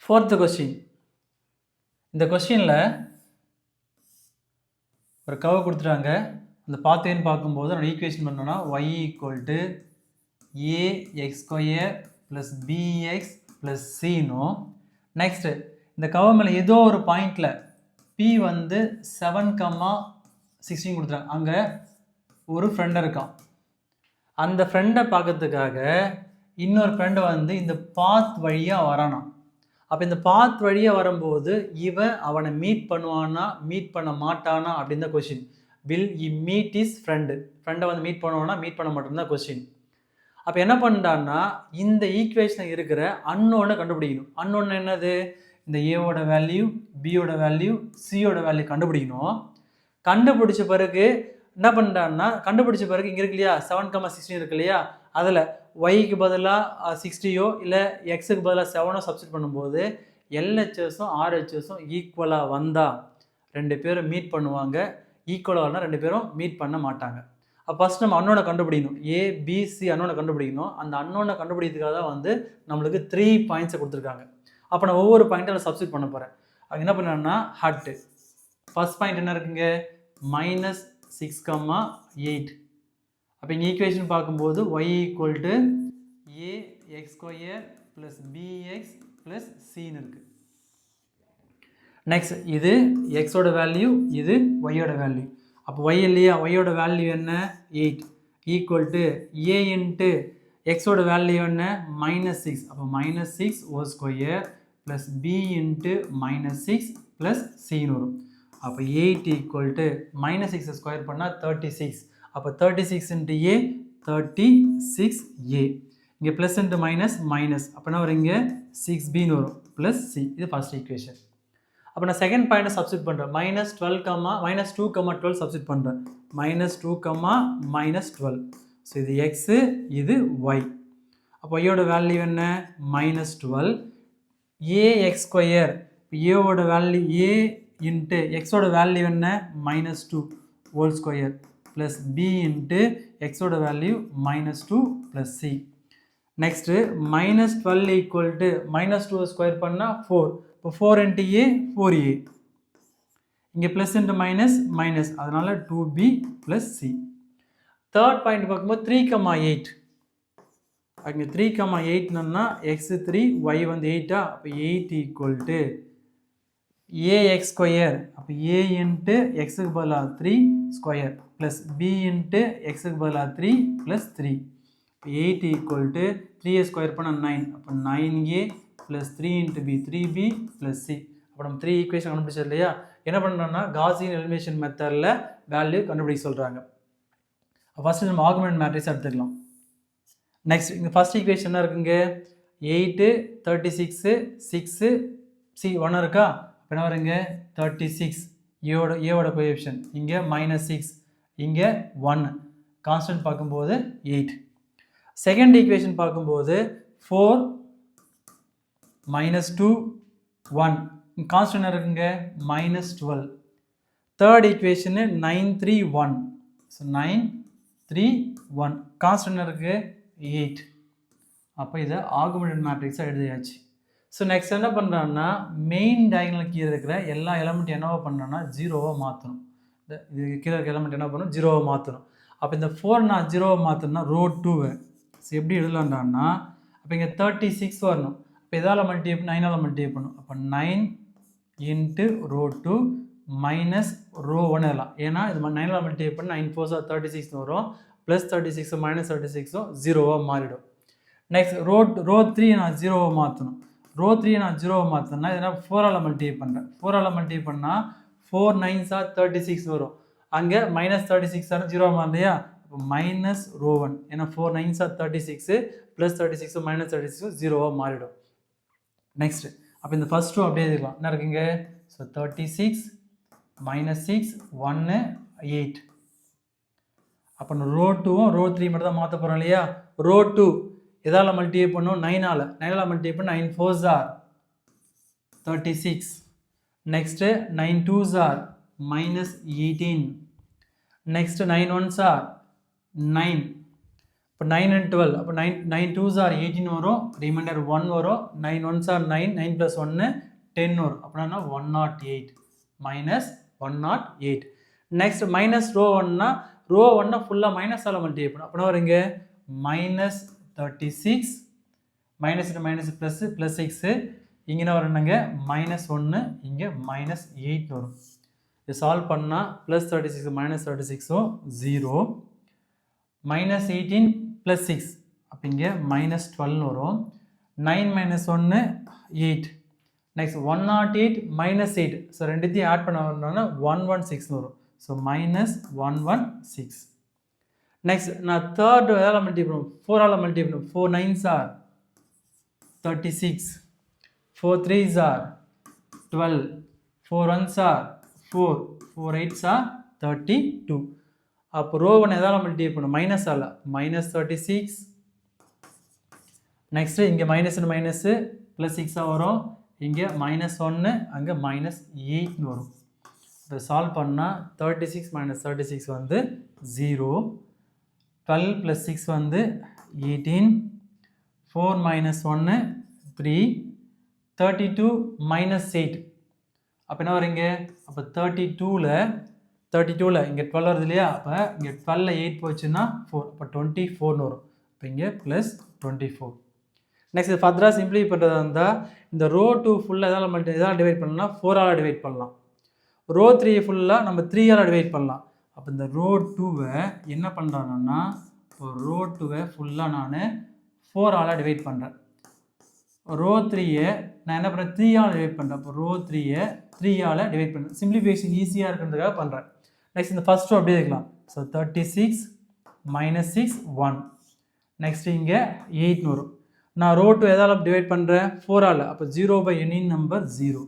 Fourth question. இந்த கொஸ்டினில் ஒரு கர்வ் கொடுத்துட்டாங்க. அந்த பாத்தேன்னு பார்க்கும்போது நம்ம ஈக்குவேஷன் பண்ணோன்னா y = ax² + bx + c-னும் நெக்ஸ்ட்டு இந்த கர்வ் மேலே ஏதோ ஒரு பாயிண்டில் p வந்து 7,16 கொடுத்துட்டாங்க. அங்கே ஒரு ஃப்ரெண்ட் இருக்கான். அந்த ஃப்ரெண்டை பார்க்கறதுக்காக இன்னொரு ஃப்ரெண்டை வந்து இந்த பாத் வழியாக வரானாம். அப்போ இந்த பாத் வழியாக வரும்போது இவன் அவனை மீட் பண்ணுவானா மீட் பண்ண மாட்டானா அப்படின்னு தான் question. Will E meet is ஃப்ரெண்டை வந்து மீட் பண்ணுவானா மீட் பண்ண மாட்டான்னு தான் கொஸ்டின். அப்போ என்ன பண்ணிட்டான்னா இந்த ஈக்குவேஷனில் இருக்கிற அன்னோனை கண்டுபிடிக்கணும். அன்னோன் என்னது? இந்த ஏவோட வேல்யூ, பியோட வேல்யூ, சியோட வேல்யூ கண்டுபிடிக்கணும். கண்டுபிடிச்ச பிறகு என்ன பண்ணிட்டான்னா கண்டுபிடிச்ச பிறகு இங்கே இருக்கு இல்லையா 7,16 இருக்கு இல்லையா, அதில் ஒய்க்கு பதிலாக 60யோ இல்லை எக்ஸுக்கு பதிலாக 7ஓ சப்ஸ்டிட் பண்ணும்போது எல்ஹெச்எஸும் ஆர்ஹெச்எஸும் ஈக்குவலாக வந்தால் ரெண்டு பேரும் மீட் பண்ணுவாங்க. ஈக்குவலாக வரலாம் ரெண்டு பேரும் மீட் பண்ண மாட்டாங்க. அப்போ ஃபஸ்ட் நம்ம அன்னோனை கண்டுபிடிக்கணும். ஏபிசி அன்னோனை கண்டுபிடிக்கணும். அந்த அன்னோனை கண்டுபிடிக்கிறதுக்காக தான் வந்து நம்மளுக்கு 3 பாயிண்ட்ஸை கொடுத்துருக்காங்க. அப்போ நான் ஒவ்வொரு பாயிண்ட்டை நான் சப்ஸ்டிட் பண்ண போகிறேன். அது என்ன பண்ணேன்னா ஹட்டு ஃபஸ்ட் பாயிண்ட் என்ன இருக்குங்க? -6,8. அப்போ இங்கே ஈக்குவேஷன் பார்க்கும்போது y = ax² + bx + c-ன்னு இருக்குது. நெக்ஸ்ட் இது எக்ஸோட வேல்யூ, இது ஒய்யோட வேல்யூ. அப்போ ஒய் இல்லையா, ஒய்யோட வேல்யூ என்ன? 8 = a இன்ட்டு எக்ஸோட வேல்யூ என்ன? -6. அப்போ -6² + b இன்ட்டு -6 + c-ன்னு வரும். அப்போ 8 = -6 ஸ்கொயர் பண்ணால் 36. அப்போ 36 இன்ட்டு a 36a. இங்கே ப்ளஸ் இன்ட்டு மைனஸ் அப்போ என்ன வரும்? இங்கே 6bன்னு வரும் ப்ளஸ் c. இது ஃபர்ஸ்ட் ஈக்குவேஷன். அப்போ நான் செகண்ட் பாயிண்ட்டை சப்ஸ்டிட் பண்ணுறேன். -2,12 சப்ஸ்டிட் பண்ணுறேன். -2, ஸோ இது எக்ஸு, இது ஒய். அப்போ ஒய்யோட வேல்யூ என்ன? -12 ax². ஏவோட வேல்யூ a இன்ட்டு எக்ஸோட வேல்யூ என்ன? -2 whole square plus b into எக்ஸோட value -2 plus c. Next -12 = -2 square பண்ணால் 4. இப்போ 4 இன்ட்டு a 4a. இங்கே ப்ளஸ் இன்ட்டு மைனஸ் அதனால் 2b plus c. Third point பார்க்கும்போது 3,8. அங்கே 3,8னா எக்ஸு 3 ஒய் வந்து 8. அப்போ 8 = ax². அப்போ a இன்ட்டு எக்ஸுக்கு பதிலாக 3 ஸ்கொயர் ப்ளஸ் b இன்ட்டு எக்ஸுக்கு பதிலாக 3 ப்ளஸ் 3. 8 = 3a ஸ்கொயர் பண்ணால் 9. அப்போ 9a plus 3 into b 3b plus c. அப்போ நம்ம 3 ஈக்குவேஷன் கண்டுபிடிச்சது இல்லையா? என்ன பண்ணுறோம்னா காஸியன் எலிமினேஷன் மெத்தடில் வேல்யூ கண்டுபிடிக்க சொல்கிறாங்க. ஃபஸ்ட்டு நம்ம ஆர்குமெண்ட் மேட்ரிக்ஸ் எடுத்துக்கலாம். நெக்ஸ்ட் இந்த ஃபஸ்ட் ஈக்குவேஷன் என்ன இருக்குங்க? 8 36 6 c 1 இருக்கா? அப்போ என்ன வருங்க? 36 ஏவோட கோஎஃபிஷியன்ட் இங்கே -6 இங்கே 1 கான்ஸ்டன்ட் பார்க்கும்போது 8. செகண்ட் ஈக்குவேஷன் பார்க்கும்போது 4 -2 1 கான்ஸ்டன்ட் இருக்குங்க -12. Third equation 9 3 1. ஸோ 9 3 1 கான்ஸ்டன்ட் இருக்குது 8. அப்போ இதை ஆர்குமெண்டட் மேட்ரிக்ஸாக எழுதியாச்சு. ஸோ நெக்ஸ்ட் என்ன பண்ணுறான்னா மெயின் டயகனல் கீழே இருக்கிற எல்லா எலமெண்ட் என்னவோ பண்ணுறோன்னா 0வா மாற்றணும். இது கீழே இருக்கிற எலமெண்ட் என்ன பண்ணணும்? 0வா மாற்றணும். அப்போ இந்த 4 நான் 0வா மாற்றணும்னா ரோ 2. ஸோ எப்படி எழுதலான்டான்னா அப்போ இங்கே 36 வரணும். அப்போ எதால் மல்டிப்ளை பண்ணி 9ஆல் மல்டிப்ளை பண்ணும். அப்போ 9 இன்ட்டு ரோ 2 மைனஸ் ரோ 1 எல்லாம். ஏன்னா இது 9ஆல் மல்டிப்ளை பண்ணி 9 4 36 வரும். ப்ளஸ் 36 -36 0வா மாறிடும். நெக்ஸ்ட் ரோ 3 நான் 0வா மாற்றணும். ரோ 3 நான் 0வா மாற்றணும்னா இதனால் 4ஆல் மல்டிப்ளை பண்ணுறேன். 4ஆல் மல்டிப்ளை பண்ணால் 4 9s 36 வரும். அங்கே -36 0வா மாறலையா? இப்போ மைனஸ் ரோ 1. ஏன்னா 4 9s 36 ப்ளஸ் 36 -36 0வா மாறிடும். நெக்ஸ்ட் அப்போ இந்த ஃபர்ஸ்ட் ரோ அப்படியே எழுதிக்கலாம். என்ன இருக்குங்க? ஸோ 36 -6 1 8. அப்போ ரோ 2வும் ரோ 3 மட்டும் தான் மாற்ற போகிறோம் இல்லையா? ரோ 2 எதால் மல்டிப்ளை பண்ணும்? 9ஆல் மல்டிப்ளை பண்ண 9 4s 36. Next 9 2s -18. Next 9 1s 9. இப்போ 9 and 12 அப்போ 9 2s are 18 வரும், ரிமைண்டர் 1 வரும், 9 1s are 9, 9 plus 1 10 வரும். அப்படின்னா 108 minus 108. நெக்ஸ்ட் மைனஸ் ரோ ஒன்னா ரோ ஒன்னா ஃபுல்லாக மைனஸால் மல்டிப்ளை பண்ணும். அப்படின்னா வருங்க minus 36 minus minus plus plus 6 இங்கே என்ன வரணுங்க மைனஸ் 1 இங்கே மைனஸ் 8 வரும். இது சால்வ் பண்ணால் ப்ளஸ் 36 மைனஸ் 36 0 minus 18 plus 6 அப்போ இங்கே minus 12 வரும். 9 minus 1 8. Next 108 minus 8. ஸோ ரெண்டுத்தையும் ஆட் பண்ண வரணும்னா 116 வரும். So minus 116. நெக்ஸ்ட் நான் தேர்ட் எதால் மல்டிப்ளை பண்ணும் 4ஆல் மல்டிப்ளை பண்ணும். 4 9s are 36, 4 3s are 12, 4 1s are 4, 4 8s are 32. அப்போ ரோ ஒன்று எதால் மல்டிப்ளை பண்ணும் மைனஸால் minus 36. நெக்ஸ்ட்டு இங்கே மைனஸ் ப்ளஸ் 6 வரும், இங்கே minus 1 அங்கே minus 8 வரும். இப்போ சால்வ் பண்ணால் 36 minus 36 வந்து 0, 12 plus 6 வந்து 18, 4 minus 1 3, 32 minus 8 அப்போ என்ன வரீங்க அப்போ 32ல் இங்கே 12 வருது இல்லையா, அப்போ இங்கே 12ல் 8 போச்சுன்னா 4, அப்போ 24 வரும். இப்போ இங்கே ப்ளஸ் 24. நெக்ஸ்ட் ஃபர்தராக சிம்பிளை பண்ணுறதா இருந்தால் இந்த ரோ 2 ஃபுல்லாக எதால் டிவைட் பண்ணலாம் 4ஆல் டிவைட் பண்ணலாம். ரோ 3 ஃபுல்லாக நம்ம 3ஆல் டிவைட் பண்ணலாம். அப்போ இந்த ரோ 2வை என்ன பண்ணுறாங்கன்னா இப்போ ரோ 2வை ஃபுல்லாக நான் 4ஆல் டிவைட் பண்ணுறேன். ரோ 3யை நான் என்ன பண்ணுறேன் 3ஆல் டிவைட் பண்ணுறேன். அப்போ ரோ 3யை 3ஆல் டிவைட் பண்ணுறேன். சிம்பிளிஃபிகேஷன் ஈஸியாக இருக்கிறதுக்காக பண்ணுறேன். நெக்ஸ்ட் இந்த ஃபஸ்ட் ரோ அப்படியே இருக்கலாம். So 36 minus 6 1. நெக்ஸ்ட் இங்கே 8 வரும். நான் ரோ 2 எதால் டிவைட் பண்ணுறேன் 4ஆல். அப்போ 0 by any number 0.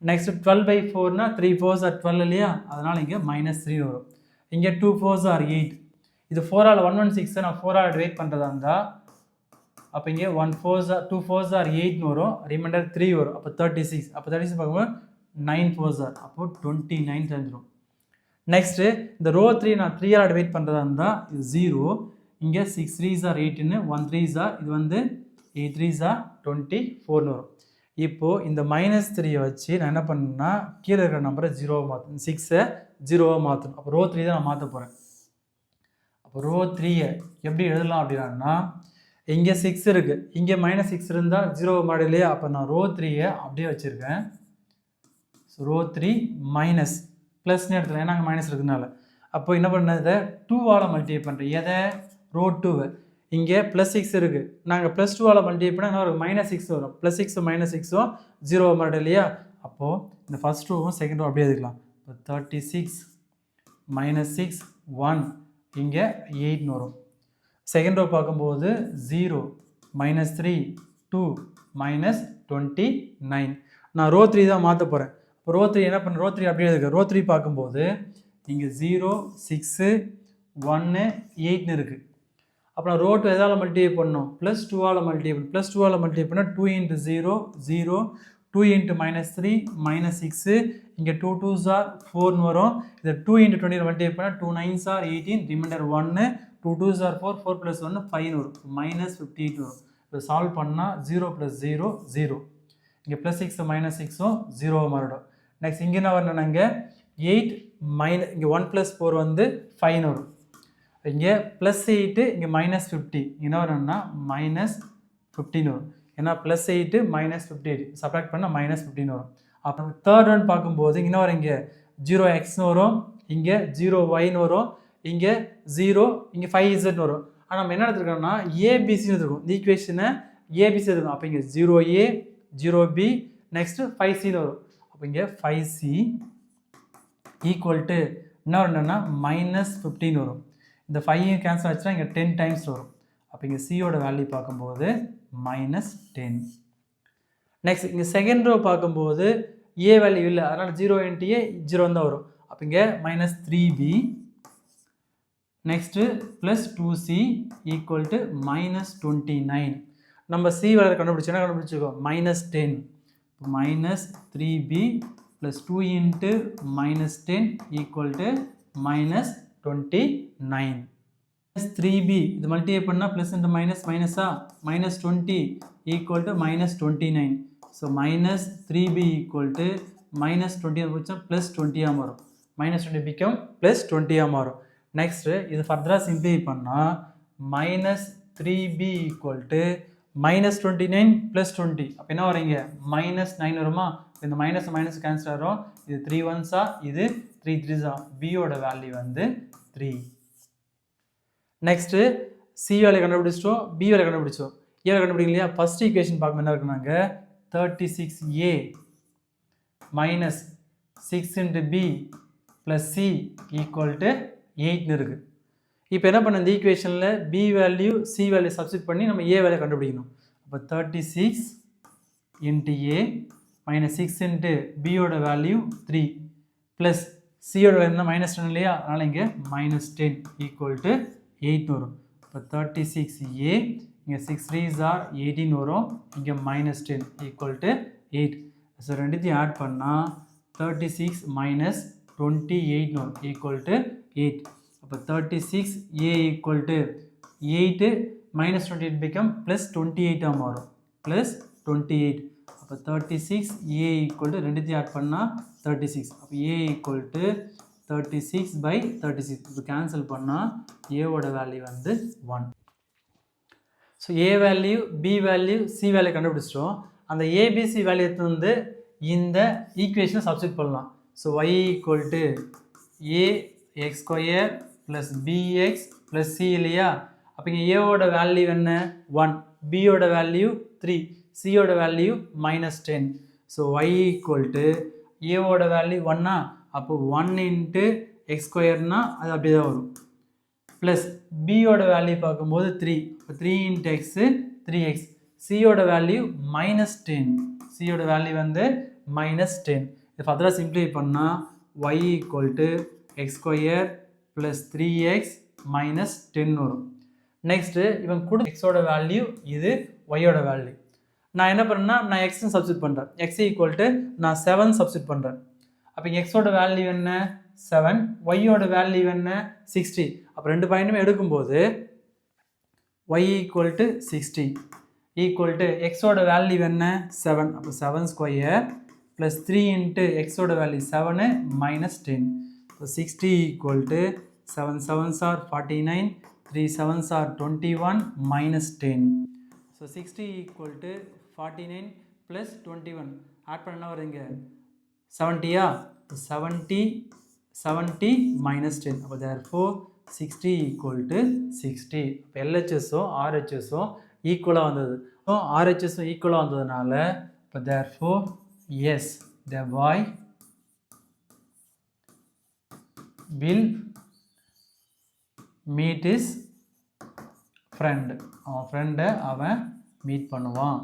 Next 12 by 4னா 3 4s are 12 இல்லையா, அதனால் இங்கே -3 வரும். இங்கே 2 4s are 8. இது 4ஆல் 116 நான் 4ஆல் டிவைட் பண்ணுறதா இருந்தால் அப்போ இங்கே 2 4s are 8 வரும், ரிமைண்டர் 3 வரும். அப்போ 36. அப்போ 36 பார்க்கும்போது 9 4s are, அப்போ 29 தெரிஞ்சிடும். நெக்ஸ்ட்டு இந்த ரோ 3 நான் 3ஆல் டிவைட் பண்ணுறதா இருந்தால் இது 0, இங்கே 6 3s are 18, 1 3s are இது வந்து 8 3s are 24 வரும். இப்போது இந்த -3 வச்சு நான் என்ன பண்ணேன்னா கீழே இருக்கிற நம்பரை 0வாக மாற்றணும், 6ஐ 0வாக மாற்றணும். அப்போ ரோ 3 தான் நான் மாற்ற போகிறேன். அப்போ ரோ 3யை எப்படி எழுதலாம் அப்படின்னா இங்கே 6 இருக்குது, இங்கே -6 இருந்தால் 0 மாடு இல்லையா, அப்போ நான் ரோ 3யை அப்படியே வச்சுருக்கேன். ஸோ ரோ 3 மைனஸ் ப்ளஸ்னு எடுத்துக்கலாம், ஏன்னா அங்கே மைனஸ் இருக்குதுனால. அப்போ என்ன பண்ணதை 2ஆல் மல்டிப்ளை பண்ணுறேன். எதை ரோ 2வை இங்கே ப்ளஸ் 6 இருக்குது, நாங்கள் ப்ளஸ் 2ஆல் மல்டிப்ளை பண்ணால் என்ன வரும் -6 வரும். ப்ளஸ் 6 -6 0 மாடு இல்லையா, அப்போது இந்த ஃபஸ்ட் ரோவும் செகண்ட் ரோ அப்படியே எடுக்கலாம். இப்போ 36 -6 1 இங்கே 8 வரும். செகண்ட் ரோ பார்க்கும்போது 0 -3 2 -29. நான் ரோ 3 தான் மாற்ற போகிறேன். இப்போ ரோ 3 என்ன பண்ண ரோ 3 அப்படியே இருக்குது. ரோ 3 பார்க்கும்போது இங்கே 0 6 1 8 இருக்குது. அப்போ நான் ரோ 2 எதால் மல்டிப்ளை பண்ணணும் ப்ளஸ் 2ஆல் மல்டிப்ளை பண்ணணும். ப்ளஸ் 2ஆல் மல்டிப்ளை பண்ணால் 2 × 0 0, 2 × -3 -6, இங்கே 2 2s are 4 வரும். இதை 2 × 20 மல்டிப்ளை பண்ணால் 2 9s are 18, reminder 1, 2 2s are 4, 4 + 1 5 வரும், -58 வரும். இப்போ சால்வ் பண்ணால் 0 + 0 0, இங்கே +6 -6 0 மாறிடும். நெக்ஸ்ட் இங்கே என்ன வரணும்னா இங்கே 8 இங்கே 1 + 4 வந்து 5 வரும். இங்கே +8 இங்கே -50 என்ன வரும்னா -15 வரும். ஏன்னா +8 -58 சப்ராக்ட் பண்ணால் -15 வரும். அப்புறம் தேர்ட் ஒன் பார்க்கும்போது இங்கே என்ன வரும், இங்கே 0x வரும், இங்கே 0y வரும், இங்கே 0, இங்கே 5z வரும். ஆனால் நம்ம என்ன எடுத்துருக்கோம்னா ஏபிசின்னு எடுத்துருக்கோம். இந்த ஈக்குவேஷனை ஏபிசி எடுத்துருக்கோம். அப்போ இங்கே 0a 0b நெக்ஸ்ட்டு 5cன்னு வரும். அப்போ இங்கே 5c ஈக்குவல் டு என்ன வரும்னா -15 வரும். இந்த 5 கேன்சல் ஆச்சுன்னா இங்கே 10 டைம்ஸ் வரும். அப்போ இங்கே சியோட வேல்யூ பார்க்கும்போது -10. நெக்ஸ்ட் இங்கே செகண்ட் ரோ பார்க்கும்போது ஏ வேல்யூ இல்லை, அதனால் 0 × a 0 தான் வரும். அப்போ இங்கே -3b next +2c equal to -29. நம்ம சி வேல்யூ கண்டுபிடிச்சோன்னா கண்டுபிடிச்சிருக்கோம் -10. -3b + 2 × -10 equal to -29. 3b இது மல்டிப்ளை பண்ணா ப்ளஸ் இன்டு மைனஸ் மைனஸா minus 20 equal to minus 29. So minus 3b equal to minus 20 போச்சா plus 20 ஆ மாறும். minus 20 become plus 20 ஆ மாறும். Next இது ஃபர்தரா சிம்பிளை பண்ணா minus 3b equal to minus 29 plus 20. அப்ப என்ன வரீங்க minus 9 வருமா? இந்த மைனஸ் மைனஸ் கேன்சல் ஆகும். இது 3 1s ஆ இது 3 3s ஆ. b ஓட வேல்யூ வந்து 3. நெக்ஸ்ட் சி வேல்யூ கண்டுபிடிச்சிட்டோம், பி வேல்யூ கண்டுபிடிச்சோம். A value கண்டுபிடிக்கலையா? ஃபர்ஸ்ட் ஈக்குவேஷன் பார்க்கும் என்ன இருக்குனாங்க 36a minus 6 into b plus c equal to 8 இருக்கு. இப்போ என்ன பண்ண இந்த ஈக்குவேஷனில் b value C value substitute பண்ணி நம்ம ஏ வேல்யூ கண்டுபிடிக்கணும். அப்போ 36 into a minus 6 into b ஓட வேல்யூ 3 plus c ஓட வேல்யூ மைனஸ் 10 இல்லையா? அதனால் இங்கே minus 10 equal to 8 வரும். இப்போ 36a இங்கே 6 3s are 18 வரும். இங்கே minus 10 equal to 8. ஸோ ரெண்டுத்தையும் ஆட் பண்ணால் 36 minus 28 வரும் equal to 8. அப்போ 36a equal to 8 minus 28 become plus 28 ஆ மாறும் plus 28. அப்போ 36a equal to ரெண்டுத்தையும் ஆட் பண்ணால் 36. அப்போ a equal to 36 by 36. இப்போ கேன்சல் பண்ணால் a ஓட வேல்யூ வந்து 1. So a value b value c value கண்டுபிடிச்சிட்டோம். அந்த abc வேல்யூ எடுத்து வந்து இந்த ஈக்குவேஷனை சப்ஸ்டிட் பண்ணலாம். So y equal to ax square plus bx plus c இல்லையா? அப்போ இங்கே a ஓட வேல்யூ என்ன 1, b ஓட வேல்யூ 3, c ஓட value minus 10. So y equal to a ஓட வேல்யூ 1 அப்போ 1 into x ஸ்கொயர்னா அது அப்படியே தான் வரும். ப்ளஸ் பியோட வேல்யூ பார்க்கும்போது 3, இப்போ 3 into x 3x. சியோட வேல்யூ minus 10, சியோட வேல்யூ வந்து minus 10. இது ஃபர்தராக சிம்ப்ளிஃபை பண்ணால் y equal to x square plus 3x minus 10 வரும். நெக்ஸ்ட்டு இவன் கூட எக்ஸோட வேல்யூ இது ஒய்யோட வேல்யூ. நான் என்ன பண்ணேன்னா நான் எக்ஸ்ன்னு சப்ஸ்டிட் பண்ணுறேன். எக்ஸ் ஈக்குவல் டு நான் 7 சப்ஸ்டிட் பண்ணுறேன். அப்போ எக்ஸோட வேல்யூ என்ன 7, ஒய்யோட வேல்யூ என்ன 60. அப்போ ரெண்டு பாயிண்ட்டுமே எடுக்கும்போது y equal to 60 equal to எக்ஸோட வேல்யூ என்ன 7. அப்போ 7 ஸ்கொயர் ப்ளஸ் 3 இன்ட்டு எக்ஸோட வேல்யூ 7 minus 10. இப்போ 60 equal to 7 7s are 49, 3 7s are 21 minus 10. So 60 equal to 49 plus 21 add பண்ண வருங்க 70யா? 70 minus 10. அப்போ therefore 60 equal to 60. இப்போ LHSO RHSO ஈக்குவலாக வந்தது. ஸோ RHSO ஈக்குவலாக வந்ததுனால இப்போ therefore yes, the boy will meet his friend. அவன் ஃப்ரெண்டை அவன் மீட் பண்ணுவான்.